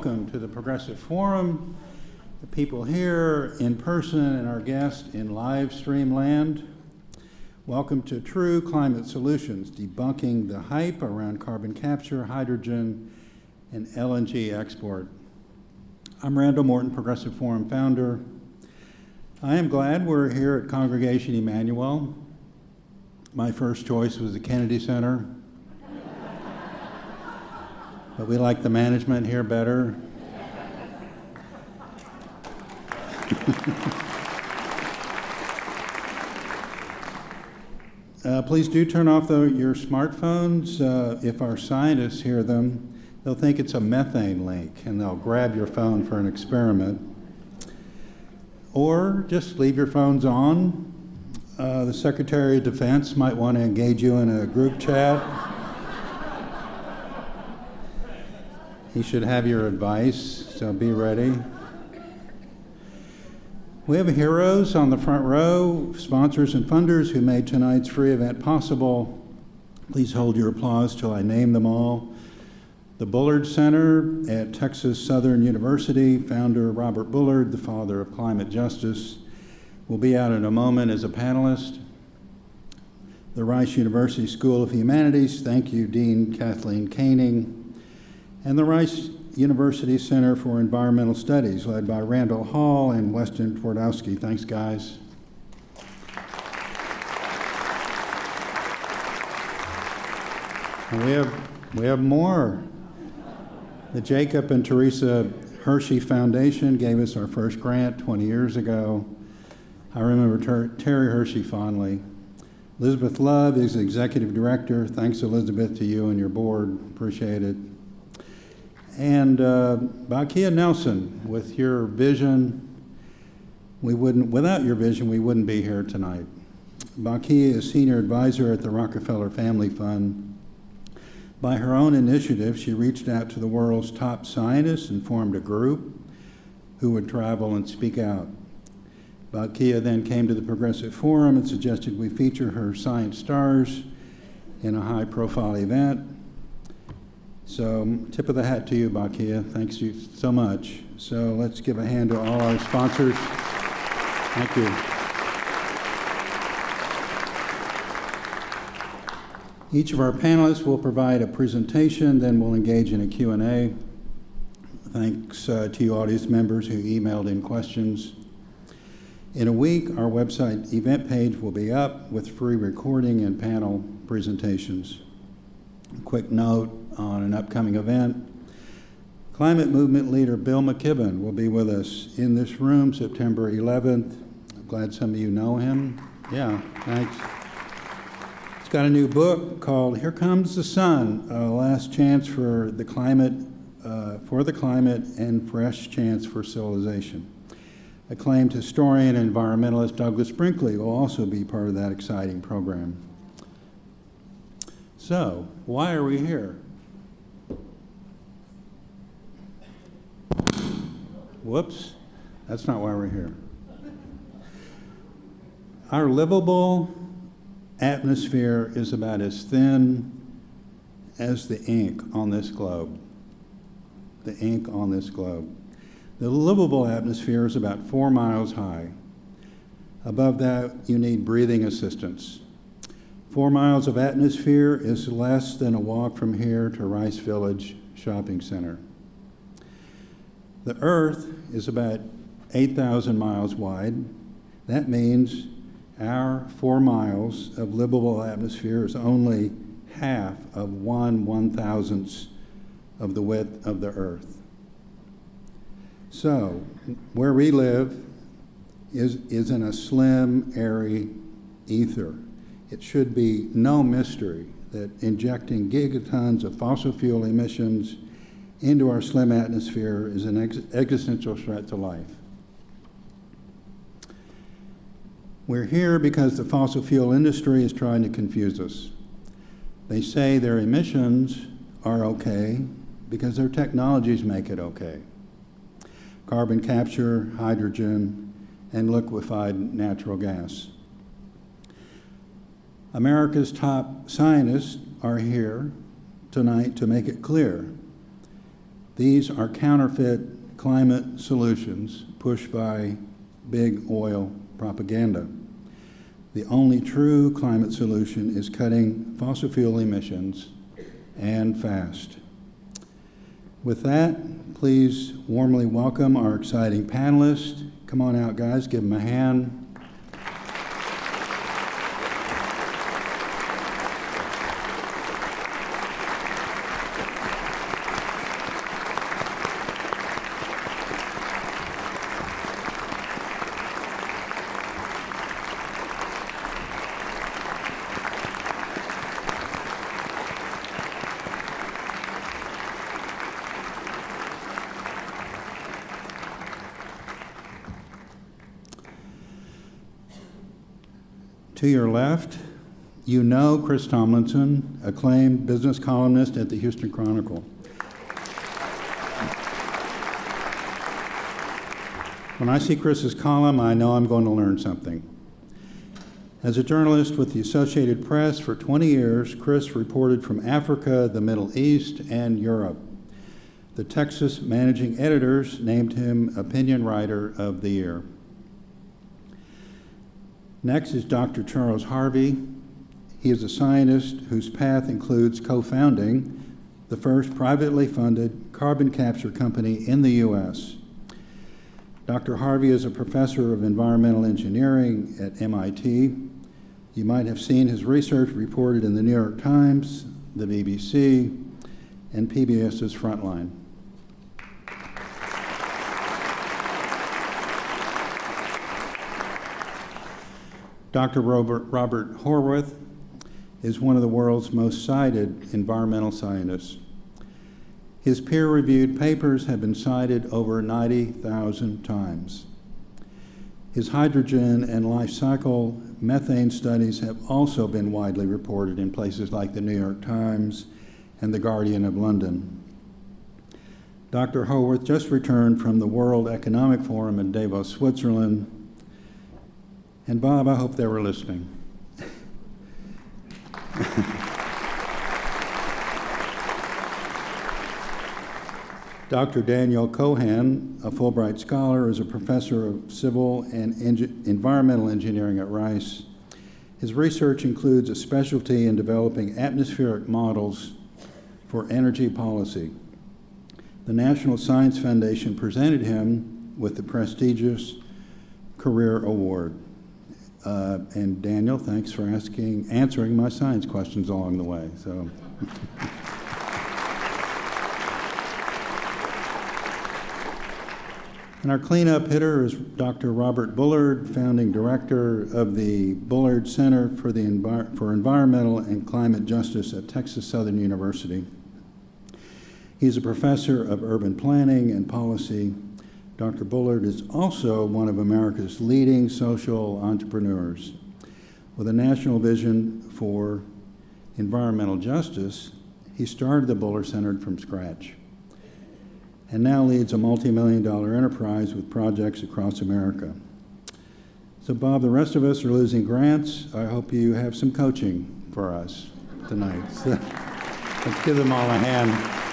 welcome to the Progressive Forum, the people here in person and our guests in live stream land. Welcome to True Climate Solutions, debunking the hype around carbon capture, hydrogen, and LNG export. I'm Randall Morton, Progressive Forum founder. I am glad we're here at Congregation Emmanuel. My first choice was the Kennedy Center, but we like the management here better. Please do turn off your smartphones. If our scientists hear them, they'll think it's a methane leak and they'll grab your phone for an experiment. Or just leave your phones on. The Secretary of Defense might want to engage you in a group chat. He should have your advice, so be ready. We have heroes on the front row, sponsors and funders who made tonight's free event possible. Please hold your applause till I name them all. The Bullard Center at Texas Southern University, founder Robert Bullard, the father of climate justice, will be out in a moment as a panelist. The Rice University School of Humanities, thank you, Dean Kathleen Koenig. And the Rice University Center for Environmental Studies, led by Randall Hall and Weston Twardowski. Thanks, guys. And we have more. The Jacob and Teresa Hershey Foundation gave us our first grant 20 years ago. I remember Terry Hershey fondly. Elizabeth Love is Executive Director. Thanks, Elizabeth, to you and your board. Appreciate it. And Bakia Nelson, with your vision, without your vision, we wouldn't be here tonight. Bakia is Senior Advisor at the Rockefeller Family Fund. By her own initiative, she reached out to the world's top scientists and formed a group who would travel and speak out. Bakia then came to the Progressive Forum and suggested we feature her science stars in a high-profile event. So, tip of the hat to you, Bakia. Thanks you so much. So let's give a hand to all our sponsors. Thank you. Each of our panelists will provide a presentation, then we'll engage in a Q&A. Thanks to you audience members who emailed in questions. In a week, our website event page will be up with free recording and panel presentations. A quick note on an upcoming event. Climate movement leader Bill McKibben will be with us in this room September 11th. I'm glad some of you know him. Yeah, thanks. He's got a new book called Here Comes the Sun, a last chance for the climate and fresh chance for civilization. Acclaimed historian and environmentalist Douglas Brinkley will also be part of that exciting program. So, why are we here? Whoops, that's not why we're here. Our livable atmosphere is about as thin as the ink on this globe. The ink on this globe. The livable atmosphere is about 4 miles high. Above that, you need breathing assistance. 4 miles of atmosphere is less than a walk from here to Rice Village Shopping Center. The Earth is about 8,000 miles wide. That means our 4 miles of livable atmosphere is only half of 1/1000th of the width of the Earth. So, where we live is in a slim, airy ether. It should be no mystery that injecting gigatons of fossil fuel emissions into our slim atmosphere is an existential threat to life. We're here because the fossil fuel industry is trying to confuse us. They say their emissions are okay because their technologies make it okay. Carbon capture, hydrogen, and liquefied natural gas. America's top scientists are here tonight to make it clear These are counterfeit climate solutions pushed by big oil propaganda. The only true climate solution is cutting fossil fuel emissions, and fast. With that, please warmly welcome our exciting panelists. Come on out, guys, give them a hand. To your left, you know Chris Tomlinson, acclaimed business columnist at the Houston Chronicle. When I see Chris's column, I know I'm going to learn something. As a journalist with the Associated Press for 20 years, Chris reported from Africa, the Middle East, and Europe. The Texas managing editors named him Opinion Writer of the Year. Next is Dr. Charles Harvey. He is a scientist whose path includes co-founding the first privately funded carbon capture company in the U.S. Dr. Harvey is a professor of environmental engineering at MIT. You might have seen his research reported in the New York Times, the BBC, and PBS's Frontline. Dr. Robert Howarth is one of the world's most cited environmental scientists. His peer-reviewed papers have been cited over 90,000 times. His hydrogen and life cycle methane studies have also been widely reported in places like the New York Times and the Guardian of London. Dr. Howarth just returned from the World Economic Forum in Davos, Switzerland. And Bob, I hope they were listening. Dr. Daniel Cohan, a Fulbright scholar, is a professor of civil and environmental engineering at Rice. His research includes a specialty in developing atmospheric models for energy policy. The National Science Foundation presented him with the prestigious Career Award. And Daniel, thanks for answering my science questions along the way. So. And our cleanup hitter is Dr. Robert Bullard, founding director of the Bullard Center for Environmental and Climate Justice at Texas Southern University. He's a professor of urban planning and policy. Dr. Bullard is also one of America's leading social entrepreneurs. With a national vision for environmental justice, he started the Bullard Center from scratch and now leads a multi-million-dollar enterprise with projects across America. So Bob, the rest of us are losing grants. I hope you have some coaching for us tonight. So let's give them all a hand.